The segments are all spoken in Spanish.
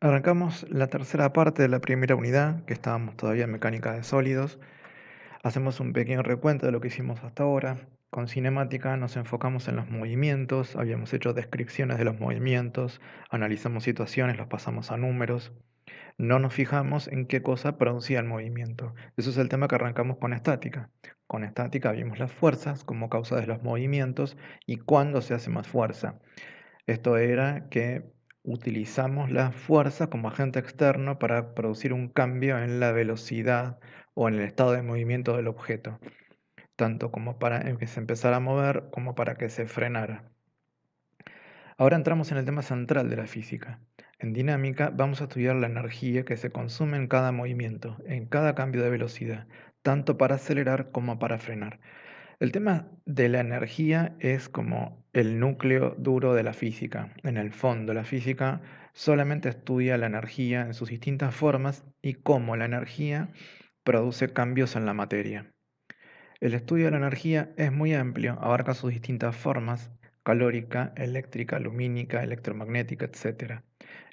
Arrancamos la tercera parte de la primera unidad, que estábamos todavía en mecánica de sólidos. Hacemos un pequeño recuento de lo que hicimos hasta ahora. Con cinemática nos enfocamos en los movimientos, habíamos hecho descripciones de los movimientos, analizamos situaciones, los pasamos a números. No nos fijamos en qué cosa producía el movimiento. Eso es el tema que arrancamos con estática. Con estática vimos las fuerzas como causa de los movimientos y cuándo se hace más fuerza. Esto era que utilizamos la fuerza como agente externo para producir un cambio en la velocidad o en el estado de movimiento del objeto, tanto como para que se empezara a mover como para que se frenara. Ahora entramos en el tema central de la física. En dinámica vamos a estudiar la energía que se consume en cada movimiento, en cada cambio de velocidad, tanto para acelerar como para frenar. El tema de la energía es como el núcleo duro de la física. En el fondo, la física solamente estudia la energía en sus distintas formas y cómo la energía produce cambios en la materia. El estudio de la energía es muy amplio, abarca sus distintas formas: calórica, eléctrica, lumínica, electromagnética, etc.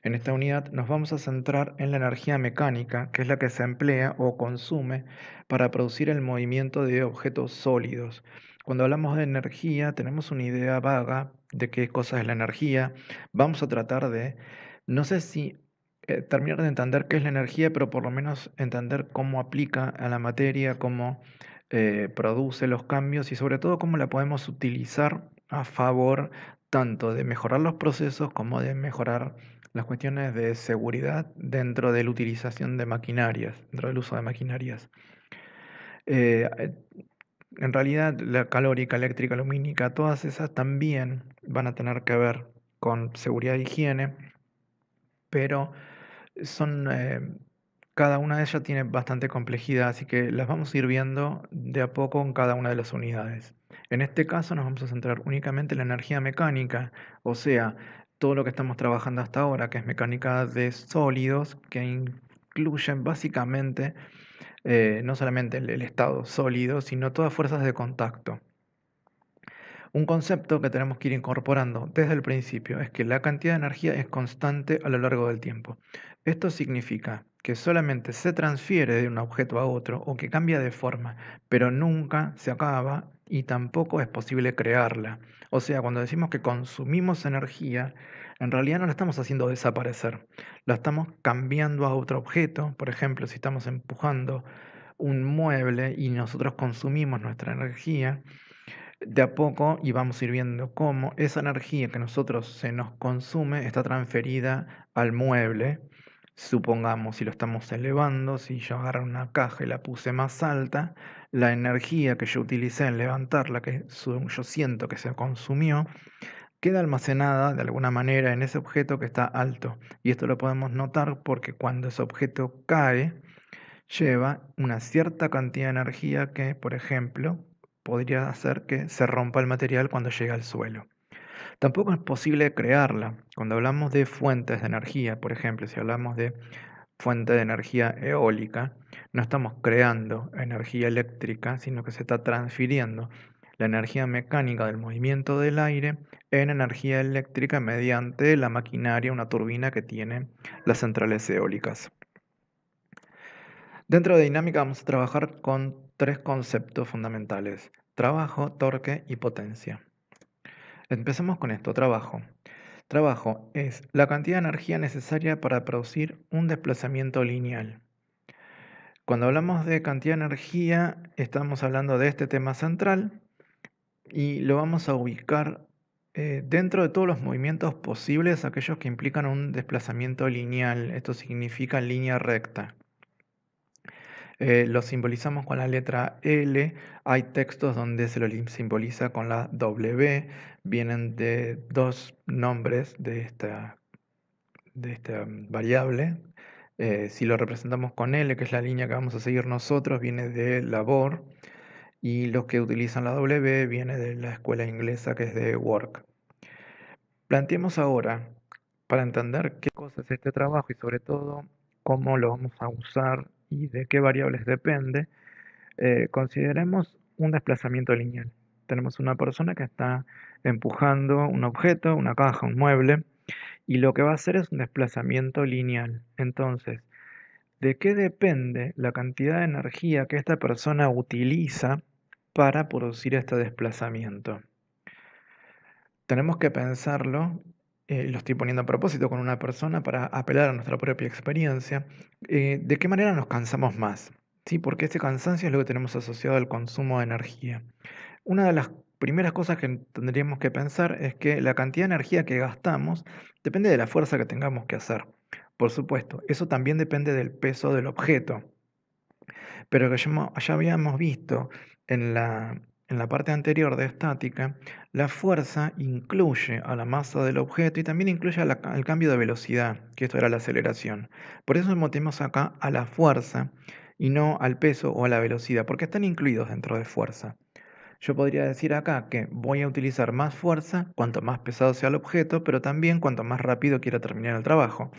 En esta unidad nos vamos a centrar en la energía mecánica, que es la que se emplea o consume para producir el movimiento de objetos sólidos. Cuando hablamos de energía, tenemos una idea vaga de qué cosa es la energía. Vamos a tratar de, no sé si terminar de entender qué es la energía, pero por lo menos entender cómo aplica a la materia, cómo produce los cambios y sobre todo cómo la podemos utilizar a favor tanto de mejorar los procesos como de mejorar las cuestiones de seguridad dentro de la utilización de maquinarias, dentro del uso de maquinarias. Eh, eh, en realidad, la calórica, eléctrica, lumínica, todas esas también van a tener que ver con seguridad e higiene, pero son, cada una de ellas tiene bastante complejidad, así que las vamos a ir viendo de a poco en cada una de las unidades. En este caso nos vamos a centrar únicamente en la energía mecánica, o sea, todo lo que estamos trabajando hasta ahora, que es mecánica de sólidos, que incluyen básicamente no solamente el estado sólido, sino todas fuerzas de contacto. Un concepto que tenemos que ir incorporando desde el principio es que la cantidad de energía es constante a lo largo del tiempo. Esto significa que solamente se transfiere de un objeto a otro o que cambia de forma, pero nunca se acaba y tampoco es posible crearla. O sea, cuando decimos que consumimos energía, en realidad no la estamos haciendo desaparecer, la estamos cambiando a otro objeto. Por ejemplo, si estamos empujando un mueble y nosotros consumimos nuestra energía, de a poco y vamos a ir viendo cómo esa energía que nosotros se nos consume está transferida al mueble. Supongamos, si lo estamos elevando, si yo agarro una caja y la puse más alta, la energía que yo utilicé en levantarla, que yo siento que se consumió, queda almacenada de alguna manera en ese objeto que está alto. Y esto lo podemos notar porque cuando ese objeto cae, lleva una cierta cantidad de energía que, por ejemplo, podría hacer que se rompa el material cuando llega al suelo. Tampoco es posible crearla. Cuando hablamos de fuentes de energía, por ejemplo, si hablamos de fuente de energía eólica, no estamos creando energía eléctrica, sino que se está transfiriendo la energía mecánica del movimiento del aire en energía eléctrica mediante la maquinaria, una turbina que tiene las centrales eólicas. Dentro de dinámica vamos a trabajar con tres conceptos fundamentales: trabajo, torque y potencia. Empecemos con esto: trabajo. Trabajo es la cantidad de energía necesaria para producir un desplazamiento lineal. Cuando hablamos de cantidad de energía, estamos hablando de este tema central y lo vamos a ubicar dentro de todos los movimientos posibles, aquellos que implican un desplazamiento lineal. Esto significa línea recta. Lo simbolizamos con la letra L. Hay textos donde se lo simboliza con la W. Vienen de dos nombres de esta variable. Si lo representamos con L, que es la línea que vamos a seguir nosotros, viene de labor. Y los que utilizan la W viene de la escuela inglesa, que es de work. Planteemos ahora, para entender qué cosa es este trabajo y sobre todo cómo lo vamos a usar y de qué variables depende, consideremos un desplazamiento lineal. Tenemos una persona que está empujando un objeto, una caja, un mueble, y lo que va a hacer es un desplazamiento lineal. Entonces, ¿de qué depende la cantidad de energía que esta persona utiliza para producir este desplazamiento? Tenemos que pensarlo, lo estoy poniendo a propósito con una persona para apelar a nuestra propia experiencia, ¿de qué manera nos cansamos más? ¿Sí? Porque ese cansancio es lo que tenemos asociado al consumo de energía. Una de las primeras cosas que tendríamos que pensar es que la cantidad de energía que gastamos depende de la fuerza que tengamos que hacer. Por supuesto, eso también depende del peso del objeto. Pero que ya habíamos visto en la parte anterior de estática, la fuerza incluye a la masa del objeto y también incluye al cambio de velocidad, que esto era la aceleración. Por eso metemos acá a la fuerza y no al peso o a la velocidad, porque están incluidos dentro de fuerza. Yo podría decir acá que voy a utilizar más fuerza cuanto más pesado sea el objeto, pero también cuanto más rápido quiera terminar el trabajo.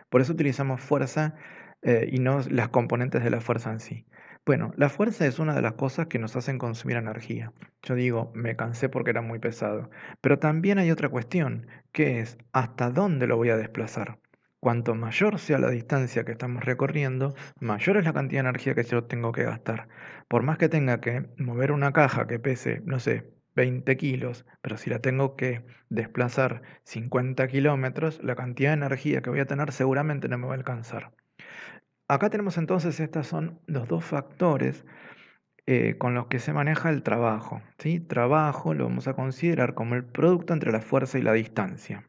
Por eso utilizamos fuerza y no las componentes de la fuerza en sí. Bueno, la fuerza es una de las cosas que nos hacen consumir energía. Yo digo, me cansé porque era muy pesado. Pero también hay otra cuestión, que es hasta dónde lo voy a desplazar. Cuanto mayor sea la distancia que estamos recorriendo, mayor es la cantidad de energía que yo tengo que gastar. Por más que tenga que mover una caja que pese, no sé, 20 kilos, pero si la tengo que desplazar 50 kilómetros, la cantidad de energía que voy a tener seguramente no me va a alcanzar. Acá tenemos entonces, estos son los dos factores con los que se maneja el trabajo. ¿Sí? Trabajo lo vamos a considerar como el producto entre la fuerza y la distancia.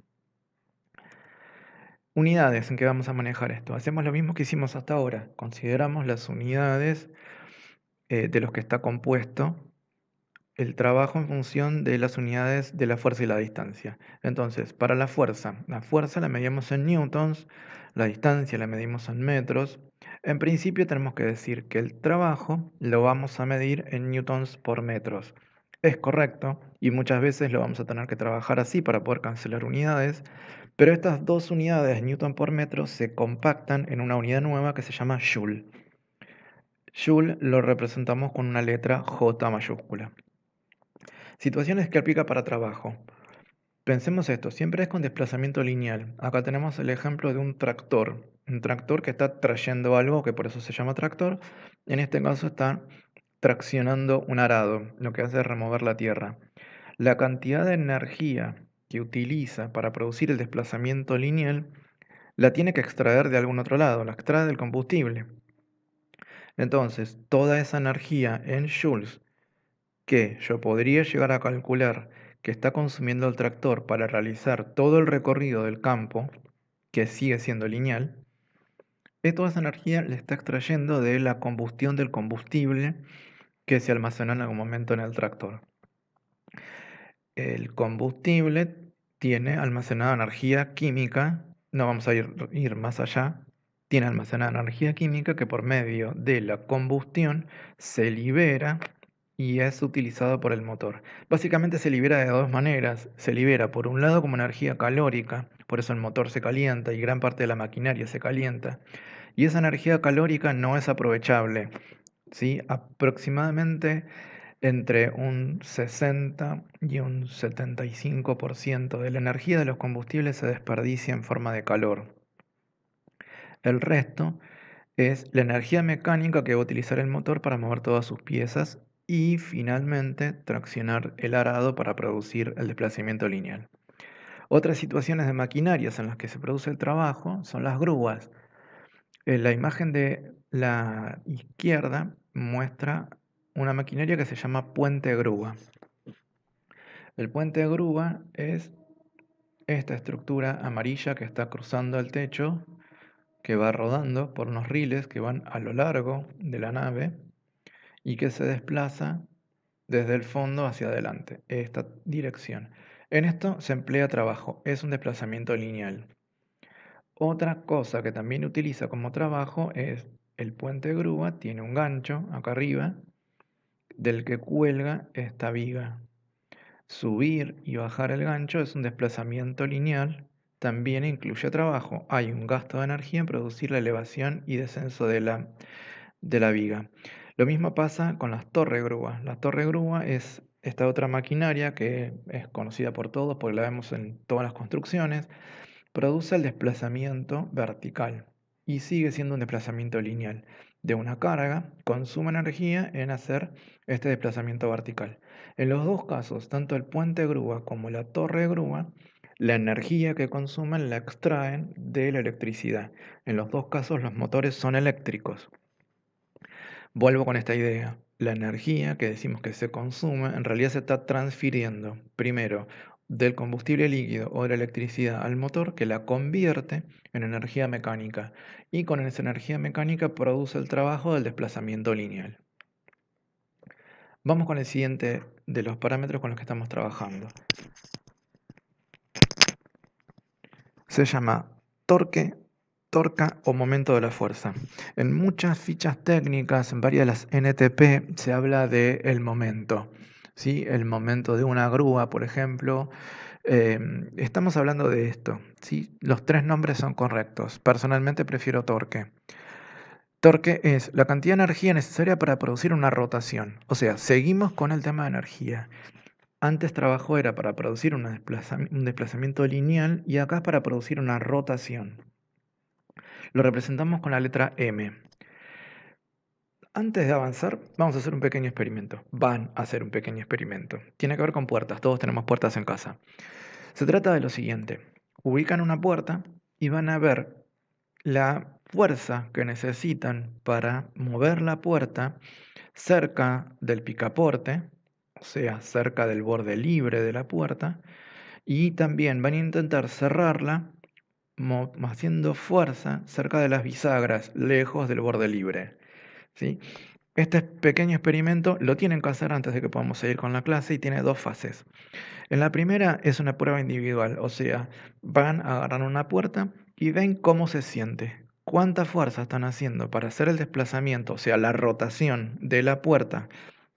Unidades en que vamos a manejar esto. Hacemos lo mismo que hicimos hasta ahora. Consideramos las unidades de los que está compuesto el trabajo en función de las unidades de la fuerza y la distancia. Entonces, para la fuerza la medimos en newtons, la distancia la medimos en metros. En principio tenemos que decir que el trabajo lo vamos a medir en newtons por metros. Es correcto y muchas veces lo vamos a tener que trabajar así para poder cancelar unidades, pero estas dos unidades, newton por metro, se compactan en una unidad nueva que se llama joule. Joule lo representamos con una letra J mayúscula. Situaciones que aplica para trabajo. Pensemos esto, siempre es con desplazamiento lineal. Acá tenemos el ejemplo de un tractor que está trayendo algo, que por eso se llama tractor. En este caso está traccionando un arado, lo que hace es remover la tierra. La cantidad de energía que utiliza para producir el desplazamiento lineal la tiene que extraer de algún otro lado, la extrae del combustible. Entonces, toda esa energía en joules que yo podría llegar a calcular que está consumiendo el tractor para realizar todo el recorrido del campo, que sigue siendo lineal, toda esa energía le está extrayendo de la combustión del combustible que se almacenó en algún momento en el tractor. El combustible tiene almacenada energía química, no vamos a ir más allá, tiene almacenada energía química que por medio de la combustión se libera y es utilizado por el motor. Básicamente se libera de dos maneras. Se libera por un lado como energía calórica, por eso el motor se calienta y gran parte de la maquinaria se calienta. Y esa energía calórica no es aprovechable. ¿Sí? Aproximadamente entre un 60 y un 75% de la energía de los combustibles se desperdicia en forma de calor. El resto es la energía mecánica que va a utilizar el motor para mover todas sus piezas y finalmente traccionar el arado para producir el desplazamiento lineal. Otras situaciones de maquinarias en las que se produce el trabajo son las grúas. La imagen de la izquierda muestra una maquinaria que se llama puente grúa. El puente grúa es esta estructura amarilla que está cruzando el techo, que va rodando por unos riles que van a lo largo de la nave y que se desplaza desde el fondo hacia adelante, esta dirección. En esto se emplea trabajo, es un desplazamiento lineal. Otra cosa que también utiliza como trabajo es el puente grúa, tiene un gancho acá arriba del que cuelga esta viga. Subir y bajar el gancho es un desplazamiento lineal, también incluye trabajo. Hay un gasto de energía en producir la elevación y descenso de la viga. Lo mismo pasa con las torres grúa. La torre grúa es esta otra maquinaria que es conocida por todos porque la vemos en todas las construcciones. produce el desplazamiento vertical y sigue siendo un desplazamiento lineal de una carga, consume energía en hacer este desplazamiento vertical. En los dos casos, tanto el puente grúa como la torre grúa, la energía que consumen la extraen de la electricidad. En los dos casos los motores son eléctricos. Vuelvo con esta idea. La energía que decimos que se consume en realidad se está transfiriendo primero del combustible líquido o de la electricidad al motor, que la convierte en energía mecánica y con esa energía mecánica produce el trabajo del desplazamiento lineal. Vamos con el siguiente de los parámetros con los que estamos trabajando. Se llama torque, torca o momento de la fuerza. En muchas fichas técnicas, en varias de las NTP, se habla de el momento. ¿Sí? El momento de una grúa, por ejemplo. Estamos hablando de esto. ¿Sí? Los tres nombres son correctos. Personalmente prefiero torque. Torque es la cantidad de energía necesaria para producir una rotación. O sea, seguimos con el tema de energía. Antes trabajo era para producir un desplazamiento lineal y acá es para producir una rotación. Lo representamos con la letra M. Antes de avanzar, vamos a hacer un pequeño experimento. Van a hacer un pequeño experimento. Tiene que ver con puertas. Todos tenemos puertas en casa. Se trata de lo siguiente. Ubican una puerta y van a ver la fuerza que necesitan para mover la puerta cerca del picaporte, o sea, cerca del borde libre de la puerta, y también van a intentar cerrarla haciendo fuerza cerca de las bisagras, lejos del borde libre. ¿Sí? Este pequeño experimento lo tienen que hacer antes de que podamos seguir con la clase y tiene dos fases. En la primera es una prueba individual, o sea, van a agarrar una puerta y ven cómo se siente, cuánta fuerza están haciendo para hacer el desplazamiento, o sea, la rotación de la puerta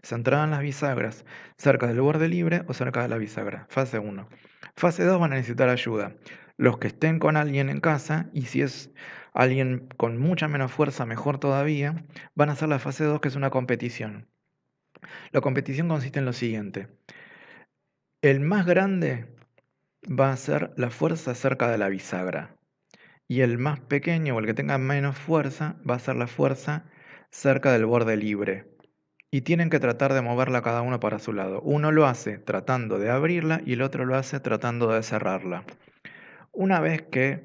centrada en las bisagras, cerca del borde libre o cerca de la bisagra. Fase 1. Fase 2 van a necesitar ayuda. Los que estén con alguien en casa, y si es alguien con mucha menos fuerza, mejor todavía, van a hacer la fase 2, que es una competición. La competición consiste en lo siguiente. El más grande va a ser la fuerza cerca de la bisagra. Y el más pequeño o el que tenga menos fuerza va a ser la fuerza cerca del borde libre. Y tienen que tratar de moverla cada uno para su lado. Uno lo hace tratando de abrirla y el otro lo hace tratando de cerrarla. Una vez que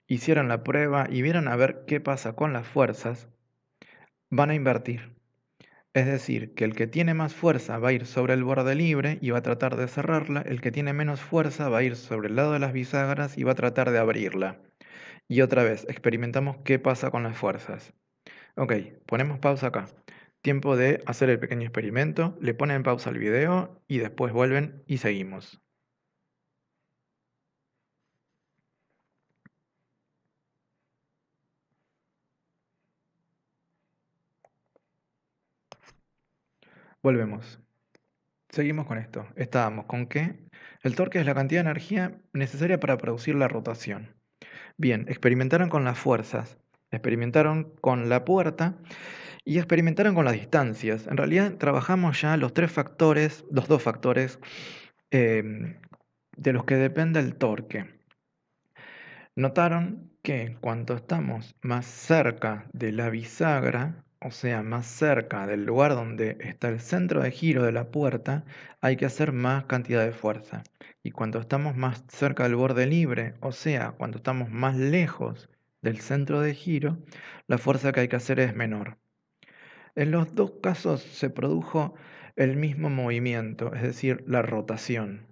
hicieron la prueba y vieron a ver qué pasa con las fuerzas, van a invertir. Es decir, que el que tiene más fuerza va a ir sobre el borde libre y va a tratar de cerrarla, el que tiene menos fuerza va a ir sobre el lado de las bisagras y va a tratar de abrirla. Y otra vez, experimentamos qué pasa con las fuerzas. Ok, ponemos pausa acá. Tiempo de hacer el pequeño experimento, le ponen pausa al video y después vuelven y seguimos. Volvemos. Seguimos con esto. Estábamos con que el torque es la cantidad de energía necesaria para producir la rotación. Bien, experimentaron con las fuerzas, experimentaron con la puerta y experimentaron con las distancias. En realidad trabajamos ya los dos factores de los que depende el torque. Notaron que cuando estamos más cerca de la bisagra, o sea, más cerca del lugar donde está el centro de giro de la puerta, hay que hacer más cantidad de fuerza. Y cuando estamos más cerca del borde libre, o sea, cuando estamos más lejos del centro de giro, la fuerza que hay que hacer es menor. En los dos casos se produjo el mismo movimiento, es decir, la rotación.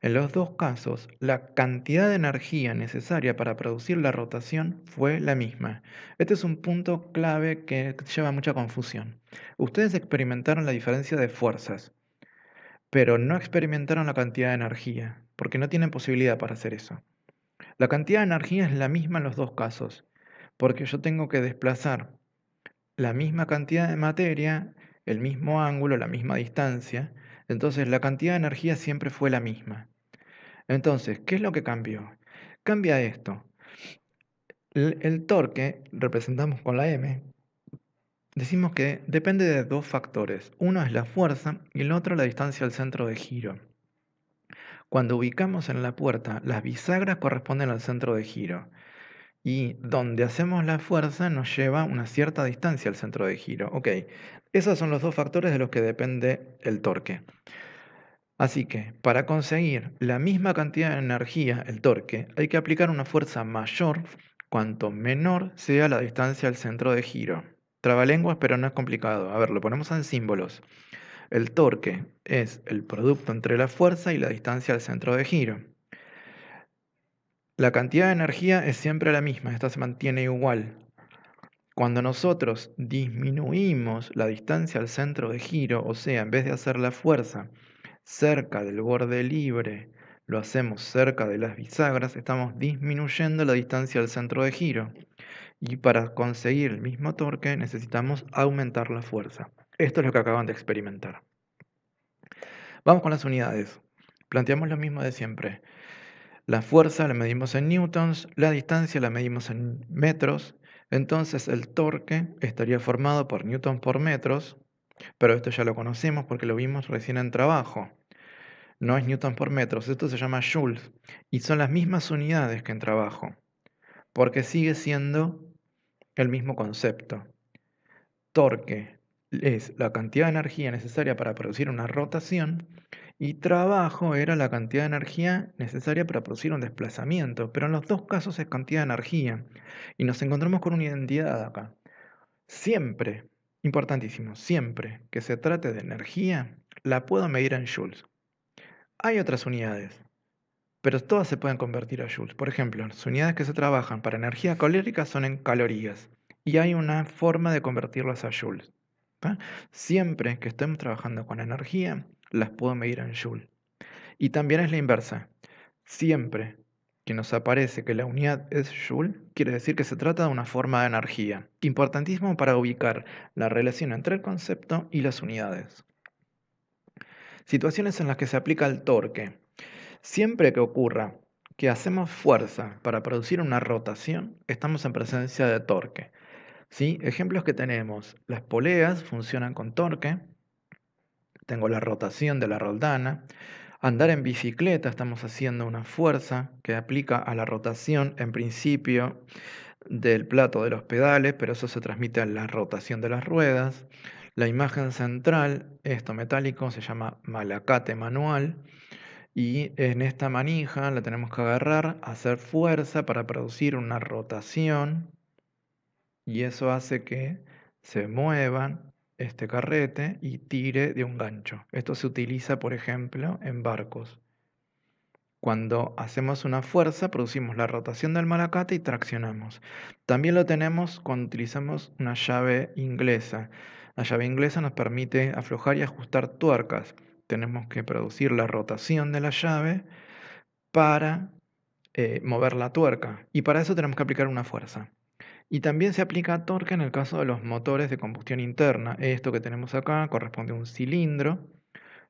En los dos casos, la cantidad de energía necesaria para producir la rotación fue la misma. Este es un punto clave que lleva mucha confusión. Ustedes experimentaron la diferencia de fuerzas, pero no experimentaron la cantidad de energía, porque no tienen posibilidad para hacer eso. La cantidad de energía es la misma en los dos casos, porque yo tengo que desplazar la misma cantidad de materia, el mismo ángulo, la misma distancia, entonces la cantidad de energía siempre fue la misma. Entonces, ¿qué es lo que cambió? Cambia esto. El torque, representamos con la M, decimos que depende de dos factores. Uno es la fuerza y el otro la distancia al centro de giro. Cuando ubicamos en la puerta, las bisagras corresponden al centro de giro y donde hacemos la fuerza nos lleva una cierta distancia al centro de giro. Ok, esos son los dos factores de los que depende el torque. Así que para conseguir la misma cantidad de energía, el torque, hay que aplicar una fuerza mayor cuanto menor sea la distancia al centro de giro. Trabalenguas, pero no es complicado. A ver, lo ponemos en símbolos. El torque es el producto entre la fuerza y la distancia al centro de giro. La cantidad de energía es siempre la misma, esta se mantiene igual. Cuando nosotros disminuimos la distancia al centro de giro, o sea, en vez de hacer la fuerza cerca del borde libre, lo hacemos cerca de las bisagras, estamos disminuyendo la distancia al centro de giro. Y para conseguir el mismo torque necesitamos aumentar la fuerza. Esto es lo que acaban de experimentar. Vamos con las unidades. Planteamos lo mismo de siempre. La fuerza la medimos en newtons, la distancia la medimos en metros, entonces el torque estaría formado por newtons por metros, pero esto ya lo conocemos porque lo vimos recién en trabajo. No es newtons por metros, esto se llama joules y son las mismas unidades que en trabajo, porque sigue siendo el mismo concepto. Torque es la cantidad de energía necesaria para producir una rotación y trabajo era la cantidad de energía necesaria para producir un desplazamiento, pero en los dos casos es cantidad de energía. Y nos encontramos con una identidad acá. Siempre, importantísimo, siempre que se trate de energía, la puedo medir en joules. Hay otras unidades, pero todas se pueden convertir a joules. Por ejemplo, las unidades que se trabajan para energía calórica son en calorías, y hay una forma de convertirlas a joules. Siempre que estemos trabajando con energía, las puedo medir en joule. Y también es la inversa. Siempre que nos aparece que la unidad es joule, quiere decir que se trata de una forma de energía. Importantísimo para ubicar la relación entre el concepto y las unidades. Situaciones en las que se aplica el torque. Siempre que ocurra que hacemos fuerza para producir una rotación, estamos en presencia de torque. ¿Sí? Ejemplos que tenemos, las poleas funcionan con torque, tengo la rotación de la roldana, andar en bicicleta estamos haciendo una fuerza que aplica a la rotación en principio del plato de los pedales, pero eso se transmite a la rotación de las ruedas. La imagen central, esto metálico, se llama malacate manual y en esta manija la tenemos que agarrar, hacer fuerza para producir una rotación y eso hace que se muevan este carrete y tire de un gancho. Esto se utiliza, por ejemplo, en barcos. Cuando hacemos una fuerza, producimos la rotación del malacate y traccionamos. También lo tenemos cuando utilizamos una llave inglesa. La llave inglesa nos permite aflojar y ajustar tuercas. Tenemos que producir la rotación de la llave para mover la tuerca. Y para eso tenemos que aplicar una fuerza. Y también se aplica torque en el caso de los motores de combustión interna. Esto que tenemos acá corresponde a un cilindro.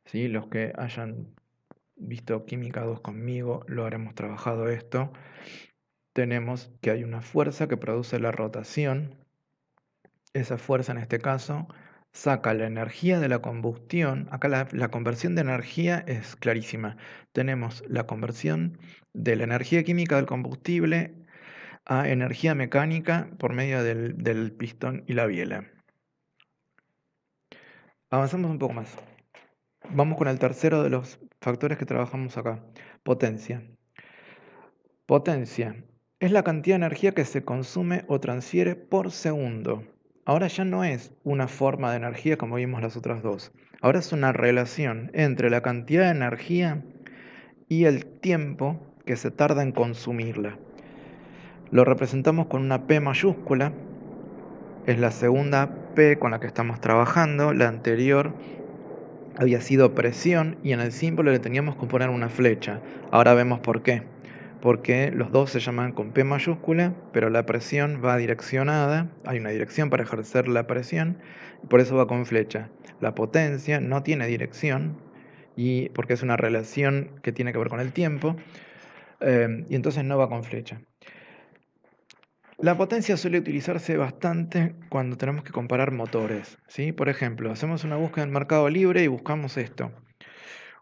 ¿Sí? Los que hayan visto Química 2 conmigo lo habremos trabajado esto. Tenemos que hay una fuerza que produce la rotación. Esa fuerza en este caso saca la energía de la combustión. Acá la conversión de energía es clarísima. Tenemos la conversión de la energía química del combustible a energía mecánica por medio del pistón y la biela. Avanzamos un poco más. Vamos con el tercero de los factores que trabajamos acá, potencia. Potencia es la cantidad de energía que se consume o transfiere por segundo. Ahora ya no es una forma de energía como vimos las otras dos. Ahora es una relación entre la cantidad de energía y el tiempo que se tarda en consumirla. Lo representamos con una P mayúscula. Es la segunda P con la que estamos trabajando. La anterior había sido presión y en el símbolo le teníamos que poner una flecha. Ahora vemos por qué. Porque los dos se llaman con P mayúscula, pero la presión va direccionada, hay una dirección para ejercer la presión, y por eso va con flecha. La potencia no tiene dirección, y porque es una relación que tiene que ver con el tiempo, y entonces no va con flecha. La potencia suele utilizarse bastante cuando tenemos que comparar motores, ¿sí? Por ejemplo, hacemos una búsqueda en Mercado Libre y buscamos esto.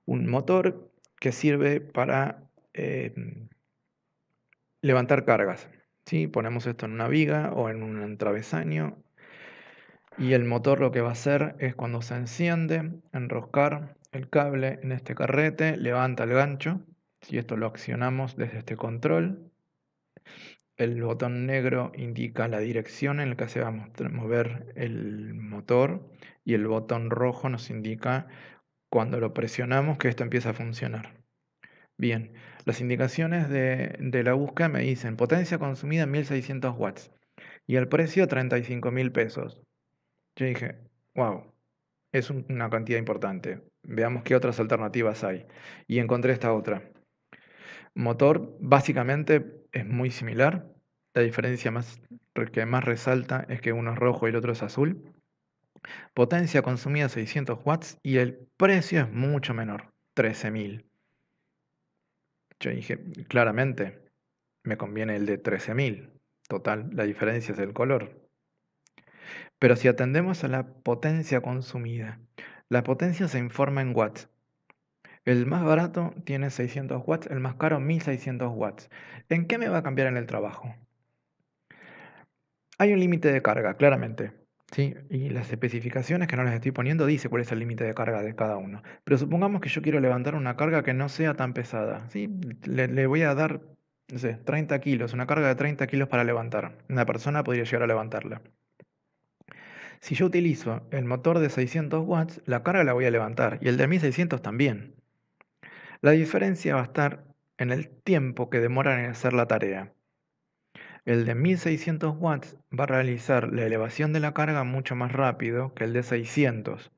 Un motor que sirve para levantar cargas. ¿Sí? Ponemos esto en una viga o en un travesaño y el motor lo que va a hacer es cuando se enciende, enroscar el cable en este carrete, levanta el gancho. Si esto lo accionamos desde este control, el botón negro indica la dirección en la que se va a mover el motor y el botón rojo nos indica cuando lo presionamos que esto empieza a funcionar. Bien, las indicaciones de la búsqueda me dicen potencia consumida 1600 watts y el precio 35.000 pesos. Yo dije, wow, es una cantidad importante. Veamos qué otras alternativas hay. Y encontré esta otra. Motor básicamente es muy similar. La diferencia que más resalta es que uno es rojo y el otro es azul. Potencia consumida 600 watts y el precio es mucho menor, 13.000. Yo dije, claramente, me conviene el de 13.000. Total, la diferencia es el color. Pero si atendemos a la potencia consumida, la potencia se informa en watts. El más barato tiene 600 watts, el más caro 1600 watts. ¿En qué me va a cambiar en el trabajo? Hay un límite de carga, claramente. ¿Sí? Y las especificaciones que no les estoy poniendo dice cuál es el límite de carga de cada uno. Pero supongamos que yo quiero levantar una carga que no sea tan pesada. ¿Sí? Le voy a dar, no sé, 30 kilos, una carga de 30 kilos para levantar. Una persona podría llegar a levantarla. Si yo utilizo el motor de 600 watts, la carga la voy a levantar y el de 1600 también. La diferencia va a estar en el tiempo que demoran en hacer la tarea. El de 1600 watts va a realizar la elevación de la carga mucho más rápido que el de 600.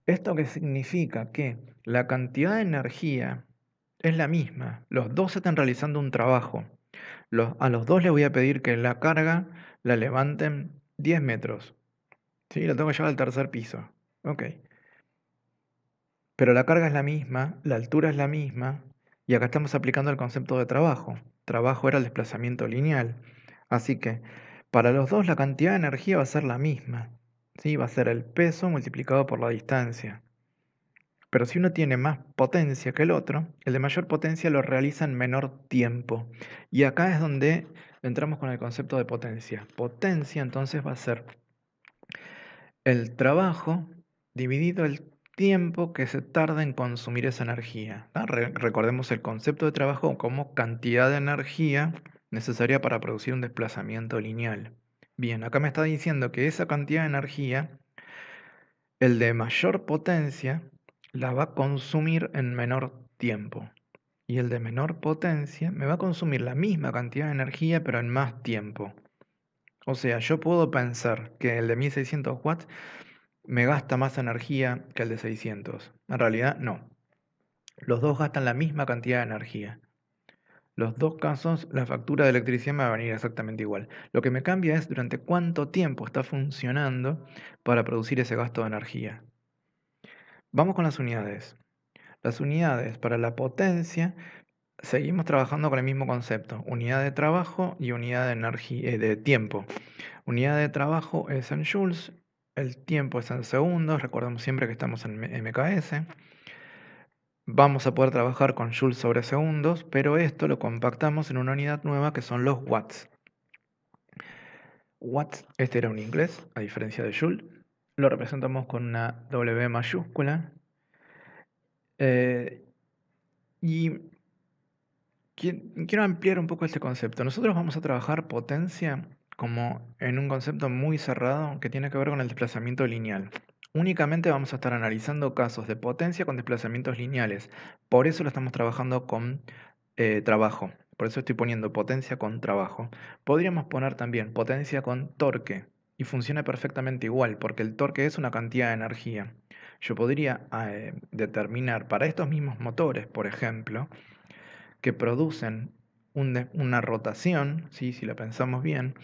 ¿Esto qué significa? Que la cantidad de energía es la misma. Los dos están realizando un trabajo. A los dos les voy a pedir que la carga la levanten 10 metros. ¿Sí? La tengo que llevar al tercer piso. Ok. Pero la carga es la misma, la altura es la misma, y acá estamos aplicando el concepto de trabajo. Trabajo era el desplazamiento lineal. Así que para los dos la cantidad de energía va a ser la misma. ¿Sí? Va a ser el peso multiplicado por la distancia. Pero si uno tiene más potencia que el otro, el de mayor potencia lo realiza en menor tiempo. Y acá es donde entramos con el concepto de potencia. Potencia entonces va a ser el trabajo dividido el tiempo que se tarda en consumir esa energía. Recordemos el concepto de trabajo como cantidad de energía necesaria para producir un desplazamiento lineal. Bien, acá me está diciendo que esa cantidad de energía, el de mayor potencia, la va a consumir en menor tiempo. Y el de menor potencia me va a consumir la misma cantidad de energía pero en más tiempo. O sea, yo puedo pensar que el de 1600 watts me gasta más energía que el de 600. En realidad, no. Los dos gastan la misma cantidad de energía. Los dos casos, la factura de electricidad me va a venir exactamente igual. Lo que me cambia es durante cuánto tiempo está funcionando para producir ese gasto de energía. Vamos con las unidades. Las unidades para la potencia, seguimos trabajando con el mismo concepto. Unidad de trabajo y unidad de energía, de tiempo. Unidad de trabajo es en joules, el tiempo es en segundos, recordemos siempre que estamos en MKS. Vamos a poder trabajar con joules sobre segundos, pero esto lo compactamos en una unidad nueva que son los watts. Watts, este era un inglés, a diferencia de joule. Lo representamos con una W mayúscula. Y quiero ampliar un poco este concepto. Nosotros vamos a trabajar potencia como en un concepto muy cerrado que tiene que ver con el desplazamiento lineal. Únicamente vamos a estar analizando casos de potencia con desplazamientos lineales. Por eso lo estamos trabajando con trabajo. Por eso estoy poniendo potencia con trabajo. Podríamos poner también potencia con torque. Y funciona perfectamente igual, porque el torque es una cantidad de energía. Yo podría determinar para estos mismos motores, por ejemplo, que producen una rotación, ¿sí? Si la pensamos bien,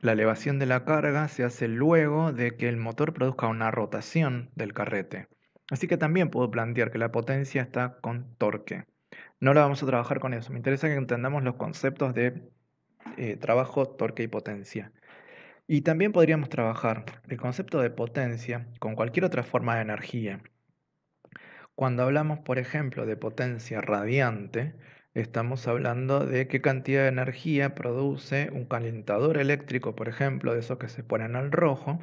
la elevación de la carga se hace luego de que el motor produzca una rotación del carrete. Así que también puedo plantear que la potencia está con torque. No la vamos a trabajar con eso. Me interesa que entendamos los conceptos de trabajo, torque y potencia. Y también podríamos trabajar el concepto de potencia con cualquier otra forma de energía. Cuando hablamos, por ejemplo, de potencia radiante, estamos hablando de qué cantidad de energía produce un calentador eléctrico, por ejemplo, de esos que se ponen al rojo,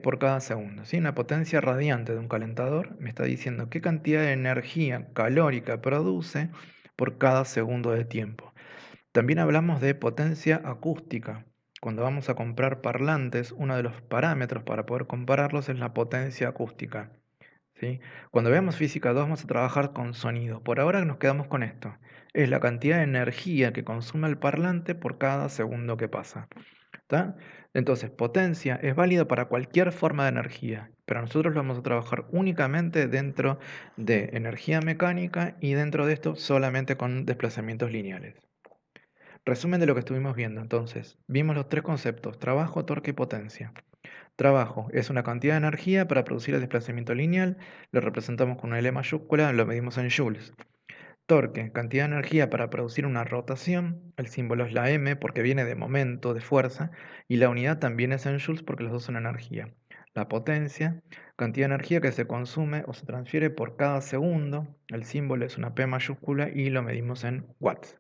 por cada segundo. ¿Sí? Una potencia radiante de un calentador me está diciendo qué cantidad de energía calórica produce por cada segundo de tiempo. También hablamos de potencia acústica. Cuando vamos a comprar parlantes, uno de los parámetros para poder compararlos es la potencia acústica. ¿Sí? Cuando veamos física 2 vamos a trabajar con sonido. Por ahora nos quedamos con esto. Es la cantidad de energía que consume el parlante por cada segundo que pasa. ¿Está? Entonces, potencia es válida para cualquier forma de energía, pero nosotros lo vamos a trabajar únicamente dentro de energía mecánica y dentro de esto solamente con desplazamientos lineales. Resumen de lo que estuvimos viendo. Entonces, vimos los tres conceptos: trabajo, torque y potencia. Trabajo es una cantidad de energía para producir el desplazamiento lineal, lo representamos con una L mayúscula, lo medimos en joules. Torque, cantidad de energía para producir una rotación, el símbolo es la M porque viene de momento, de fuerza, y la unidad también es en joules porque los dos son energía. La potencia, cantidad de energía que se consume o se transfiere por cada segundo, el símbolo es una P mayúscula y lo medimos en watts.